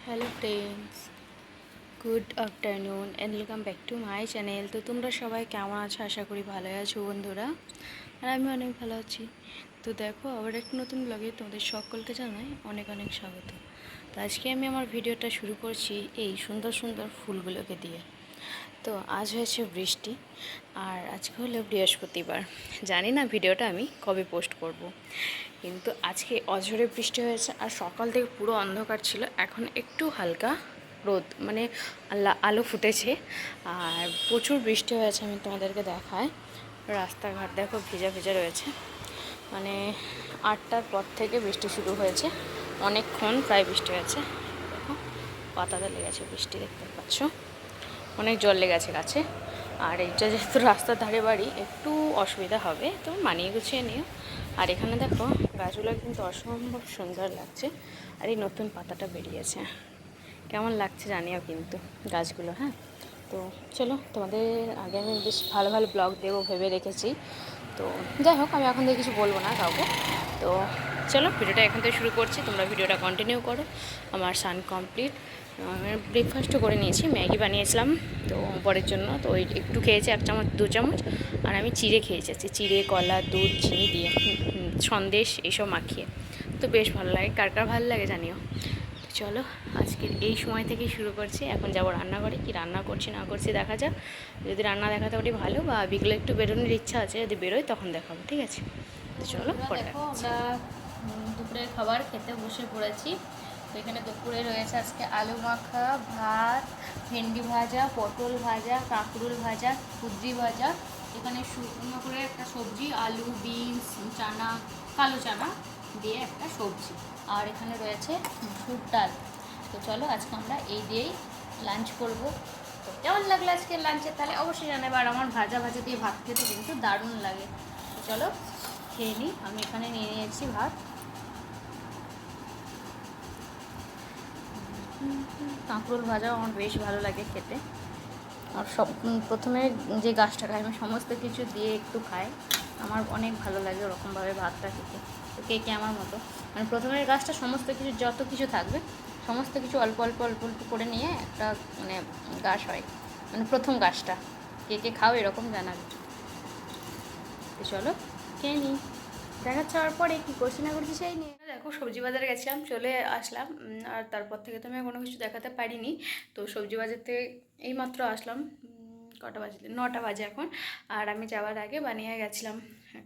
Hello friends, good afternoon and welcome back to my channel. তো তোমরা সবাই কেমন আছো? আশা করি ভালো আছো বন্ধুরা, আর আমি অনেক ভালো আছি। তো দেখো, আবার একটা নতুন ব্লগে তোমাদের সকলকে জানাই অনেক অনেক স্বাগত। তো আজকে আমি আমার ভিডিওটা শুরু করছি এই সুন্দর সুন্দর ফুলগুলোকে দিয়ে। তো আজ হয়েছে বৃষ্টি, আর আজকে হলো বৃহস্পতিবার। জানি না ভিডিওটা আমি কবে পোস্ট করব, কিন্তু আজকে অঝরে বৃষ্টি হয়েছে আর সকাল থেকে পুরো অন্ধকার ছিল। এখন একটু হালকা রোদ, মানে আলো ফুটেছে, আর প্রচুর বৃষ্টি হয়েছে। আমি তোমাদেরকে দেখাই, রাস্তাঘাট দেখো ভেজা ভেজা রয়েছে। মানে 8টার পর থেকে বৃষ্টি শুরু হয়েছে, অনেকক্ষণ প্রায় বৃষ্টি হয়েছে। দেখো পাতাতে লেগেছে বৃষ্টি, দেখতে পাচ্ছ অনেক জল লেগেছে গাছে। আর এইটা যেহেতু রাস্তার ধারে বাড়ি, একটু অসুবিধা হবে, তো মানিয়ে গুছিয়ে নিও। আর এখানে দেখো গাছগুলো কিন্তু অসম্ভব সুন্দর লাগছে, আর এই নতুন পাতাটা বেরিয়েছে, কেমন লাগছে জানিও কিন্তু গাছগুলো। হ্যাঁ, তো চলো, তোমাদের আগে আমি বেশ ভালো ভালো ব্লগ দেবো ভেবে রেখেছি। তো যাই হোক, আমি এখন থেকে কিছু বলবো না কাউকে। তো চলো, ভিডিওটা এখান থেকে শুরু করছি, তোমরা ভিডিওটা কন্টিনিউ করো। আমার সান কমপ্লিট, ব্রেকফাস্টও করে নিয়েছি, ম্যাগি বানিয়েছিলাম তো বরের জন্য। তো ওই একটু খেয়েছে, 1 চামচ 2 চামচ। আর আমি চিড়ে খেয়েছি, চিড়ে কলা দুধ চিনি দিয়ে সন্দেশ এইসব মাখিয়ে। তো বেশ ভালো লাগে, কার কার ভালো লাগে জানিও। তো চলো, আজকের এই সময় থেকেই শুরু করছি। এখন যাবো রান্নাঘরে, কি রান্না করছি না করছি দেখা যাক। যদি রান্না দেখাতে পারি ভালো, বা বিকেলে একটু বেরোনোর ইচ্ছা আছে, যদি বেরোয় তখন দেখাবো, ঠিক আছে? তো চলো, পরে দেখো আমরা দুপুরের খাবার খেতে বসে পড়েছি। তো এখানে দুপুরে রয়েছে আজকে আলু মাখা, ভাত, ভেন্ডি ভাজা, পটল ভাজা, কাঁকরোল ভাজা, কুদ্রি ভাজা, এখানে শুকনো করে একটা সবজি, আলু, বিনস, চানা, কালো চানা দিয়ে একটা সবজি, আর এখানে রয়েছে মুসুর ডাল। তো চলো, আজকে আমরা এই দিয়েই লাঞ্চ করব। তো কেমন লাগলো আজকে লাঞ্চে তাহলে অবশ্যই জানাবে। আর আমার ভাজা ভাজা দিয়ে ভাত খেতে কিন্তু দারুণ লাগে। তো চলো খেয়ে নিই। আমি এখানে নিয়ে নিয়েছি ভাত। কাঁকরোল ভাজাও আমার বেশ ভালো লাগে খেতে। আর প্রথমে যে গাছটা খাই, আমি সমস্ত কিছু দিয়ে একটু খাই, আমার অনেক ভালো লাগে ওরকমভাবে ভাতটা খেতে। তো কে কে আমার মতো, মানে প্রথমের গাছটা সমস্ত কিছু যত কিছু থাকবে সমস্ত কিছু অল্প অল্প অল্প অল্প করে নিয়ে একটা মানে গাছ হয়, মানে প্রথম গাছটা। কে কে খাও এরকম জানাবে। তো চলো খেয়ে নিই, দেখাচ্ছে আর পরে কী করছি না করছি সেই নিয়ে। দেখো, সবজি বাজারে গেছিলাম, চলে আসলাম। আর তারপর থেকে তো আমি কোনো কিছু দেখাতে পারিনি। তো সবজি বাজার থেকে এইমাত্র আসলাম। কটা বাজে? 9টা বাজে এখন। আর আমি যাওয়ার আগে বানিয়ে গেছিলাম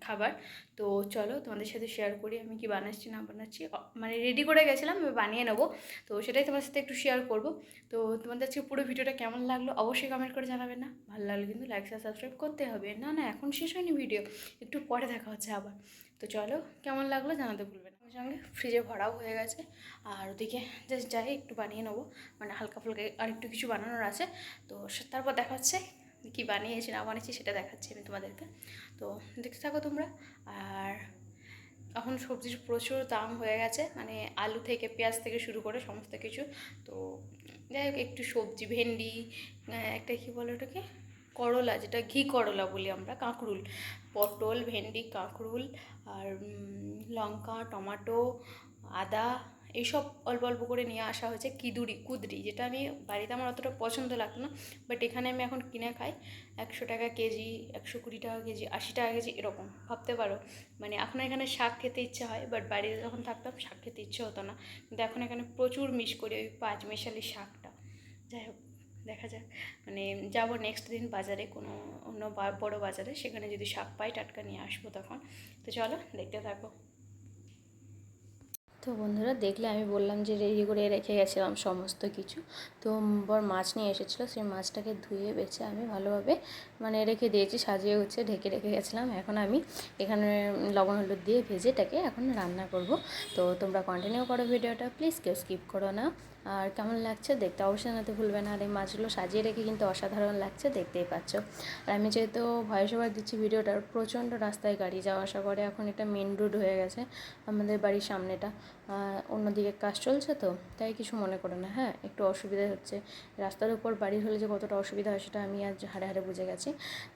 খাবার। তো চলো তোমাদের সাথে শেয়ার করি আমি কি বানাচ্ছি না বানাচ্ছি। মানে রেডি করে গেছিলাম, আমি বানিয়ে নেবো। তো সেটাই তোমার সাথে একটু শেয়ার করব। তো তোমাদের আজকে পুরো ভিডিওটা কেমন লাগলো অবশ্যই কমেন্ট করে জানাবে। না ভালো লাগলো কিন্তু লাইক আর সাবস্ক্রাইব করতে হবে। না না, এখন শেষ হয়নি ভিডিও, একটু পরে দেখা হচ্ছে আবার। তো চলো, কেমন লাগলো জানাতে ভুলবেন। ওর সঙ্গে ফ্রিজে ভরাও হয়ে গেছে, আর ওদিকে জাস্ট যাই একটু বানিয়ে নেবো, মানে হালকা ফুলকা আর একটু কিছু বানানোর আছে। তো তারপর দেখা হচ্ছে কী বানিয়েছি না বানিয়েছি, সেটা দেখাচ্ছি আমি তোমাদেরকে। তো দেখতে থাকো তোমরা। আর এখন সবজির প্রচুর দাম হয়ে গেছে, মানে আলু থেকে পেঁয়াজ থেকে শুরু করে সমস্ত কিছু। তো যাই হোক, একটু সবজি, ভেন্ডি, একটা কী বলে ওটাকে, করলা, যেটা ঘি করলা বলি আমরা, কাঁকরুল, পটল, ভেন্ডি, কাঁকরুল, আর লঙ্কা, টমেটো, আদা, এইসব অল্প অল্প করে নিয়ে আসা হয়েছে। কুদরি, যেটা আমি বাড়িতে আমার অতটা পছন্দ লাগতো না, বাট এখানে আমি এখন কিনে খাই। 100 টাকা কেজি, 120 টাকা কেজি, 80 টাকা কেজি, এরকম ভাবতে পারো। মানে এখন এখানে শাক খেতে ইচ্ছে হয়, বাট বাড়িতে যখন থাকতাম শাক খেতে ইচ্ছে হতো না, কিন্তু এখন এখানে প্রচুর মিস করি ওই 5 মেশালি শাকটা। যাই হোক, দেখা যাক, মানে যাবো নেক্সট দিন বাজারে, কোনো অন্য বড় বাজারে, সেখানে যদি শাক পাই টাটকা নিয়ে আসবো তখন। তো চলো দেখতে থাকো। তো বন্ধুরা, দেখলে আমি বললাম যে রেডি করে রেখে গেছিলাম সমস্ত কিছু। তো বর মাছ নিয়ে এসেছিলো, সেই মাছটাকে ধুয়ে বেছে আমি ভালোভাবে মানে রেখে দিয়েছি, সাজিয়ে গুছিয়ে ঢেকে রেখে গেছিলাম। এখন আমি এখানে লবণ হলুদ দিয়ে ভেজে এটাকে এখন রান্না করব। তো তোমরা কন্টিনিউ করো ভিডিওটা, প্লিজ কেউ স্কিপ করো না। আর কেমন লাগছে দেখতে অবশ্যই জানাতে ভুলবে না। আর এই মাছগুলো সাজিয়ে রেখে কিন্তু অসাধারণ লাগছে, দেখতেই পাচ্ছ। আর আমি যেহেতু ভয়েস ওভার দিচ্ছি ভিডিওটার, প্রচণ্ড রাস্তায় গাড়ি যাওয়া আসা করে, এখন এটা মেন রোড হয়ে গেছে আমাদের বাড়ির সামনেটা। অন্যদিকে কাজ চলছে তো, তাই কিছু মনে করো না। হ্যাঁ, একটু অসুবিধা হচ্ছে। রাস্তার উপর বাড়ি হলে যে কতটা অসুবিধা হয় সেটা আমি আজ হাড়ে হাড়ে বুঝে গেছি।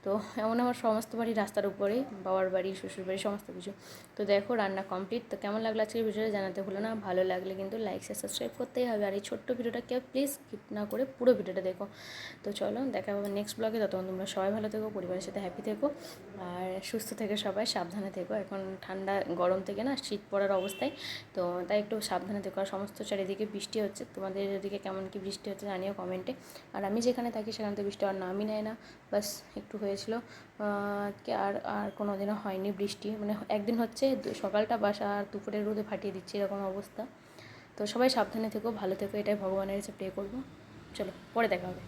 তো এমন আমার সমস্ত বাড়ি রাস্তার উপরেই, বাবার বাড়ি, শ্বশুর বাড়ি, সমস্ত কিছু। তো দেখো রান্না কমপ্লিট। তো কেমন লাগলো আজকের ভিডিওটা জানাতে ভুলো না। ভালো লাগলে কিন্তু লাইক শেয়ার সাবস্ক্রাইব করতেই হবে। আর এই ছোট্ট ভিডিওটা কেউ প্লিজ স্কিপ না করে পুরো ভিডিওটা দেখো। তো চলো দেখা হবে নেক্সট ব্লগে। ততক্ষণ তোমরা সবাই ভালো থেকো, পরিবারের সাথে হ্যাপি থেকো, আর সুস্থ থেকে সবাই সাবধানে থেকো। এখন ঠান্ডা গরম থেকে না শীত পড়ার অবস্থায়, তো তাই একটু সাবধানে থেকো। আর সমস্ত চারিদিকে বৃষ্টি হচ্ছে, তোমাদের এদিকে কেমন কি বৃষ্টি হচ্ছে জানিও কমেন্টে। আর আমি যেখানে থাকি সেখান থেকে বৃষ্টি আর নামই নেয় না, বাস একটু হয়েছিল আজকে। আর আর কোনো দিনও হয়নি বৃষ্টি, মানে একদিন হচ্ছে সকালটা বাসা আর দুপুরের রোদে ফাটিয়ে দিচ্ছে এরকম অবস্থা। তো সবাই সাবধানে থেকো, ভালো থেকো, এটাই ভগবানের কাছে প্রে করবো। চলো পরে দেখা হবে।